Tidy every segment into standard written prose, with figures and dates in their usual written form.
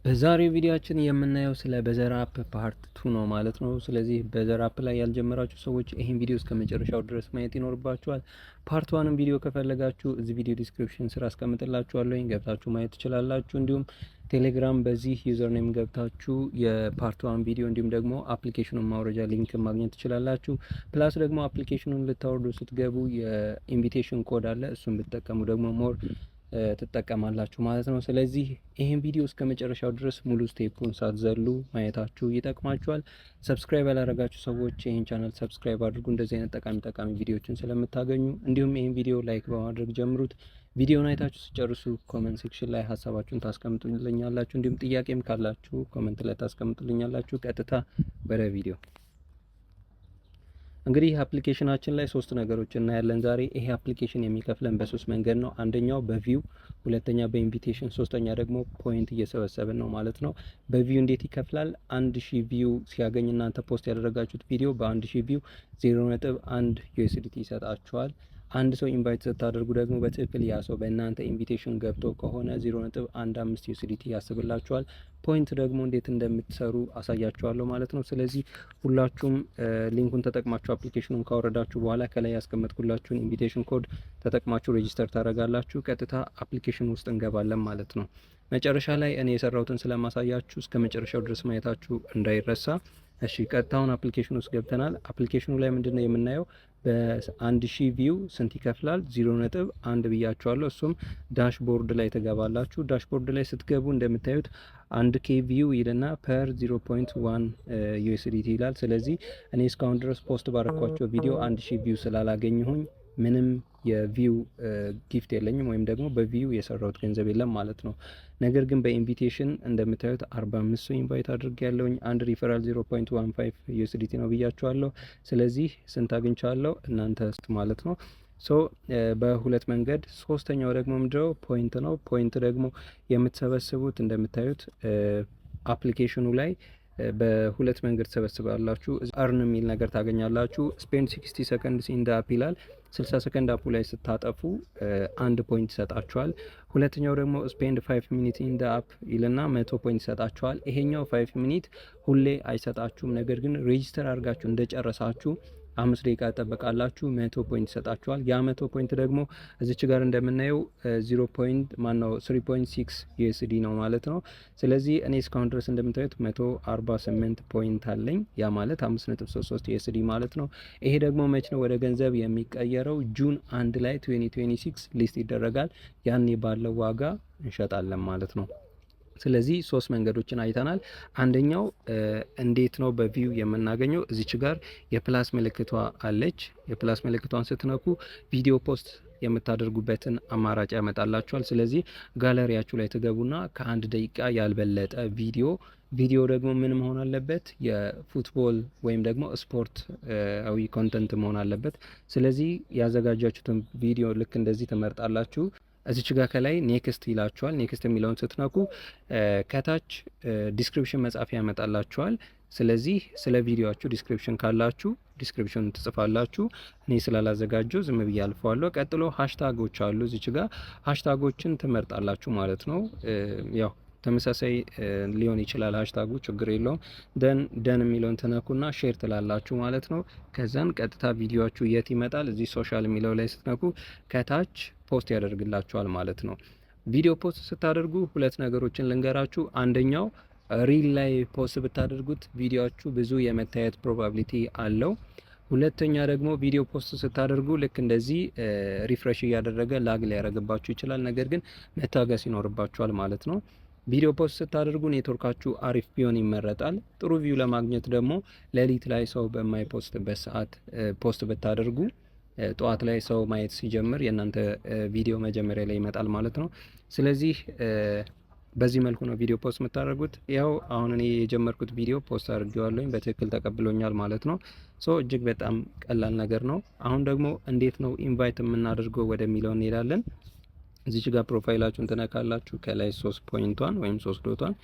በዛሬው ቪዲዮአችን የምናየው ስለ በዘር አፕ ፓርት 2 ነው ማለት ነው። ስለዚህ በዘር አፕ ላይ ያልጀመራችሁ ሰዎች ይሄን ቪዲዮ እስከ መጨረሻው ድረስ ማየት ይኖርባችኋል። ፓርት 1 ቪዲዮ ከፈለጋችሁ እዚህ ቪዲዮ ዲስክሪፕሽን ስር አስቀምጥላችኋለሁ፣ ገብታችሁ ማየት ትችላላችሁ። እንዲሁም ቴሌግራም በዚህ ዩዘር ኔም ገብታችሁ የፓርት 1 ቪዲዮ እንዲሁም ደግሞ አፕሊኬሽኑን ማውረጃ ሊንክ ማግኘት ትችላላችሁ። ፕላስ ደግሞ አፕሊኬሽኑን ልታወርዱ ስትገቡ የኢንቪቴሽን ኮድ አለ፣ እሱን ብትጠቀሙ ደግሞ ሞር ትጠቀማላችሁ ማለት ነው። ስለዚህ ይሄን ቪዲዮ እስከ መጨረሻው ድረስ ሙሉ ስቴፑን ሳትዘሉ ማየታችሁ ይጠቅማችኋል። ሰብስክራይብ ያላረጋችሁ ሰዎች ይሄን ቻናል ሰብስክራይብ አድርጉ፣ እንደዚህ አይነት ጠቃሚ ቪዲዮዎችን ስለምታገኙ። እንዲሁም ይሄን ቪዲዮ ላይክ በማድረግ ጀምሩት። ቪዲዮውን አይታችሁ ሲጨርሱ ኮሜንት ሴክሽን ላይ ሀሳባችሁን ታስቀምጡልኛላችሁ። እንዲሁም ጥያቄም ካላችሁ ኮሜንት ላይ ታስቀምጡልኛላችሁ። ቀጥታ ወደ ቪዲዮ እንግዲህ አፕሊኬሽናችን ላይ ሶስት ነገሮች እናያለን ዛሬ። ይሄ አፕሊኬሽን የሚከፍለን በሶስት መንገድ ነው። አንደኛው በቪው፣ ሁለተኛ በኢንቪቴሽን፣ ሶስተኛ ደግሞ ፖይንት እየሰበሰብን ነው ማለት ነው። በቪው እንዴት ይከፍላል? 1000 ቪው ሲያገኝ እናንተ ፖስት ያደረጋችሁት ቪዲዮ በ1000 ቪው 0.1 ዩኤስዲቲ ይሰጣችኋል። አንድ ሰው ኢንቫይት ስታደርጉ ደግሞ በትክክል ያ ሰው በእናንተ ኢንቪቴሽን ገብቶ ከሆነ 0.15 ዩኤስዲቲ ያስብላችኋል። ፖይንት ደግሞ እንዴት እንደምትሰሩ አሳያችኋለሁ ማለት ነው። ስለዚህ ሁላችሁም ሊንኩን ተጠቅማችሁ አፕሊኬሽኑን ካወረዳችሁ በኋላ ከላይ ያስቀመጥኩላችሁን ኢንቪቴሽን ኮድ ተጠቅማችሁ ሬጂስተር ታደርጋላችሁ። ቀጥታ አፕሊኬሽን ውስጥ እንገባለን ማለት ነው። መጨረሻ ላይ እኔ የሰራሁትን ስለማሳያችሁ እስከ መጨረሻው ድረስ ማየታችሁ እንዳይረሳ። እሺ ቀጥታውን አፕሊኬሽን ውስጥ ገብተናል። አፕሊኬሽኑ ላይ ምንድነው የምናየው? በ1000 ቪው ስንት ይከፍላል? 0.1 ብያችኋለሁ። እሱም ዳሽቦርድ ላይ ተገባላችሁ። ዳሽቦርድ ላይ ስትገቡ እንደምታዩት 1k ቪው ይልና ፐር 0.1 ዩኤስዲቲ ይላል። ስለዚህ እኔ እስካሁን ድረስ ፖስት ባረኳቸው ቪዲዮ 1000 ቪው ስላላገኘሁኝ ምንም የቪው ጊፍት የለኝም ወይም ደግሞ በቪው የሰራሁት ገንዘብ የለም ማለት ነው። ነገር ግን በኢንቪቴሽን እንደምታዩት 45 ሰው ኢንቫይት አድርጌ ያለውኝ አንድ ሪፈራል 0.15 ዩኤስዲቲ ነው ብያችኋለሁ። ስለዚህ ስንት አግኝቻለሁ እናንተ ስት ማለት ነው። ሶ በሁለት መንገድ። ሶስተኛው ደግሞ ምንድነው? ፖይንት ነው። ፖይንት ደግሞ የምትሰበስቡት እንደምታዩት አፕሊኬሽኑ ላይ በሁለት መንገድ ተሰበስባላችሁ። አርን የሚል ነገር ታገኛላችሁ። ስፔንድ 60 ሰከንድስ ኢን አፕ ይላል። 60 ሰከንድ አፑ ላይ ስታጠፉ አንድ ፖይንት ይሰጣችኋል። ሁለተኛው ደግሞ ስፔንድ 5 ሚኒት ኢን አፕ ይልና 100 ፖይንት ይሰጣችኋል። ይሄኛው 5 ሚኒት ሁሌ አይሰጣችሁም። ነገር ግን ሬጂስተር አድርጋችሁ እንደጨረሳችሁ 5 ደቂቃ ጠበቃላችሁ 100 ፖይንት ይሰጣችኋል። ያ 100 ፖይንት ደግሞ እዚች ጋር እንደምናየው 3.6 ዩኤስዲ ነው ማለት ነው። ስለዚህ እኔ እስካሁን ድረስ እንደምታዩት 148 ፖይንት አለኝ። ያ ማለት 5.33 ዩኤስዲ ማለት ነው። ይሄ ደግሞ መች ነው ወደ ገንዘብ የሚቀየረው? ጁን 1 ላይ 2026 ሊስት ይደረጋል። ያኔ ባለው ዋጋ እንሸጣለን ማለት ነው። ስለዚህ ሶስት መንገዶችን አይተናል። አንደኛው እንዴት ነው በቪው የምናገኘው? እዚች ጋር የፕላስ ምልክቷ አለች። የፕላስ ምልክቷን ስትነኩ ቪዲዮ ፖስት የምታደርጉበትን አማራጭ ያመጣላችኋል። ስለዚህ ጋለሪያችሁ ላይ ትገቡና ከአንድ ደቂቃ ያልበለጠ ቪዲዮ ደግሞ ምን መሆን አለበት? የፉትቦል ወይም ደግሞ ስፖርታዊ ኮንተንት መሆን አለበት። ስለዚህ ያዘጋጃችሁትን ቪዲዮ ልክ እንደዚህ ትመርጣላችሁ። እዚች ጋር ከላይ ኔክስት ይላችኋል። ኔክስት የሚለውን ስትነኩ ከታች ዲስክሪፕሽን መጻፊያ ያመጣላችኋል። ስለዚህ ስለ ቪዲዮአችሁ ዲስክሪፕሽን ካላችሁ ዲስክሪፕሽን ትጽፋላችሁ። እኔ ስላላዘጋጀው ዝም ብዬ አልፈዋለሁ። ቀጥሎ ሃሽታጎች አሉ። እዚች ጋር ሃሽታጎችን ትመርጣላችሁ ማለት ነው። ያው ተመሳሳይ ሊሆን ይችላል ሃሽታጉ፣ ችግር የለውም። ደን የሚለውን ትነኩና ሼር ትላላችሁ ማለት ነው። ከዛን ቀጥታ ቪዲዮአችሁ የት ይመጣል? እዚህ ሶሻል የሚለው ላይ ስትነኩ ከታች ፖስት ያደርግላችኋል ማለት ነው። ቪዲዮ ፖስት ስታደርጉ ሁለት ነገሮችን ልንገራችሁ። አንደኛው ሪል ላይ ፖስት ብታደርጉት ቪዲዮአችሁ ብዙ የመታየት ፕሮባቢሊቲ አለው። ሁለተኛ ደግሞ ቪዲዮ ፖስት ስታደርጉ ልክ እንደዚህ ሪፍሬሽ እያደረገ ላግ ሊያደርግባችሁ ይችላል። ነገር ግን መታገስ ይኖርባችኋል ማለት ነው። ቪዲዮ ፖስት ስታደርጉ ኔትወርካችሁ አሪፍ ቢሆን ይመረጣል። ጥሩ ቪው ለማግኘት ደግሞ ሌሊት ላይ ሰው በማይፖስትበት ሰዓት ፖስት ብታደርጉ ጠዋት ላይ ሰው ማየት ሲጀምር የእናንተ ቪዲዮ መጀመሪያ ላይ ይመጣል ማለት ነው። ስለዚህ በዚህ መልኩ ነው ቪዲዮ ፖስት የምታደርጉት። ያው አሁን እኔ የጀመርኩት ቪዲዮ ፖስት አድርጌዋለሁኝ፣ በትክክል ተቀብሎኛል ማለት ነው። ሶ እጅግ በጣም ቀላል ነገር ነው። አሁን ደግሞ እንዴት ነው ኢንቫይት የምናደርገው ወደሚለው እንሄዳለን። እዚች ጋር ፕሮፋይላችሁን ትነካላችሁ። ከላይ 3 ፖይንቷን ወይም 3 ዶቷን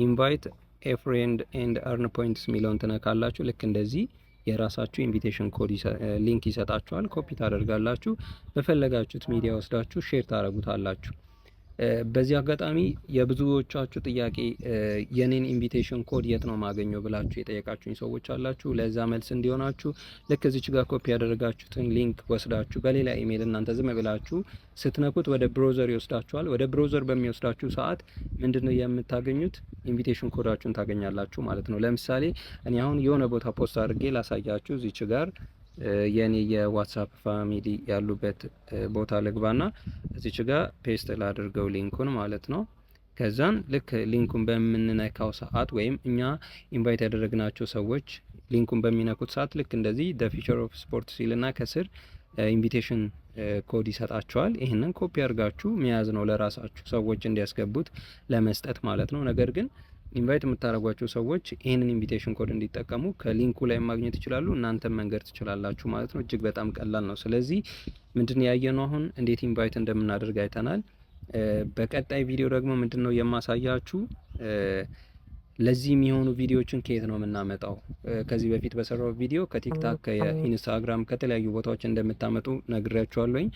ኢንቫይት ኤ ፍሬንድ ኤንድ አርን ፖይንትስ የሚለውን ትነካላችሁ። ልክ እንደዚህ የራሳችሁ ኢንቪቴሽን ኮድ ሊንክ ይሰጣችኋል። ኮፒ ታደርጋላችሁ፣ በፈለጋችሁት ሚዲያ ወስዳችሁ ሼር ታደርጉታላችሁ። በዚህ አጋጣሚ የብዙዎቻችሁ ጥያቄ የኔን ኢንቪቴሽን ኮድ የት ነው ማገኘው ብላችሁ የጠየቃችሁኝ ሰዎች አላችሁ። ለዛ መልስ እንዲሆናችሁ ልክ እዚች ጋር ኮፒ ያደረጋችሁትን ሊንክ ወስዳችሁ በሌላ ኢሜይል እናንተ ዝም ብላችሁ ስትነኩት ወደ ብሮዘር ይወስዳችኋል። ወደ ብሮዘር በሚወስዳችሁ ሰዓት ምንድነው የምታገኙት? ኢንቪቴሽን ኮዳችሁን ታገኛላችሁ ማለት ነው። ለምሳሌ እኔ አሁን የሆነ ቦታ ፖስት አድርጌ ላሳያችሁ። እዚች ጋር የኔ የዋትስአፕ ፋሚሊ ያሉበት ቦታ ልግባና እዚች ጋር ፔስት ላድርገው ሊንኩን ማለት ነው። ከዛን ልክ ሊንኩን በምንነካው ሰዓት ወይም እኛ ኢንቫይት ያደረግናቸው ሰዎች ሊንኩን በሚነኩት ሰዓት ልክ እንደዚህ ደ ፊቸር ኦፍ ስፖርት ሲልና ከስር ኢንቪቴሽን ኮድ ይሰጣቸዋል። ይህንን ኮፒ አድርጋችሁ መያዝ ነው ለራሳችሁ ሰዎች እንዲያስገቡት ለመስጠት ማለት ነው። ነገር ግን ኢንቫይት የምታደርጓቸው ሰዎች ይህንን ኢንቪቴሽን ኮድ እንዲጠቀሙ ከሊንኩ ላይ ማግኘት ይችላሉ። እናንተም መንገድ ትችላላችሁ ማለት ነው። እጅግ በጣም ቀላል ነው። ስለዚህ ምንድን ያየነው አሁን እንዴት ኢንቫይት እንደምናደርግ አይተናል። በቀጣይ ቪዲዮ ደግሞ ምንድነው የማሳያችሁ ለዚህ የሚሆኑ ቪዲዮዎችን ከየት ነው የምናመጣው? ከዚህ በፊት በሰራው ቪዲዮ ከቲክታክ፣ ከኢንስታግራም ከተለያዩ ቦታዎች እንደምታመጡ ነግሬያችኋለሁኝ።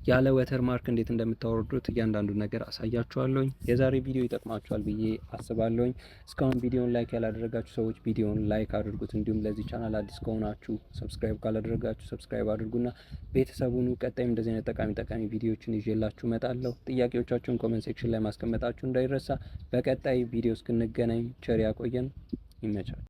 ያለ ወተር ማርክ እንዴት እንደምታወርዱት እያንዳንዱ ነገር አሳያችኋለሁኝ። የዛሬ ቪዲዮ ይጠቅማችኋል ብዬ አስባለሁኝ። እስካሁን ቪዲዮን ላይክ ያላደረጋችሁ ሰዎች ቪዲዮን ላይክ አድርጉት። እንዲሁም ለዚህ ቻናል አዲስ ከሆናችሁ ሰብስክራይብ ካላደረጋችሁ ሰብስክራይብ አድርጉና ቤተሰቡን ቀጣይም እንደዚህ አይነት ጠቃሚ ቪዲዮዎችን ይዤላችሁ እመጣለሁ። ጥያቄዎቻችሁን ኮሜንት ሴክሽን ላይ ማስቀመጣችሁ እንዳይረሳ። በቀጣይ ቪዲዮ እስክንገናኝ ቸር ያቆየን። ይመቻል።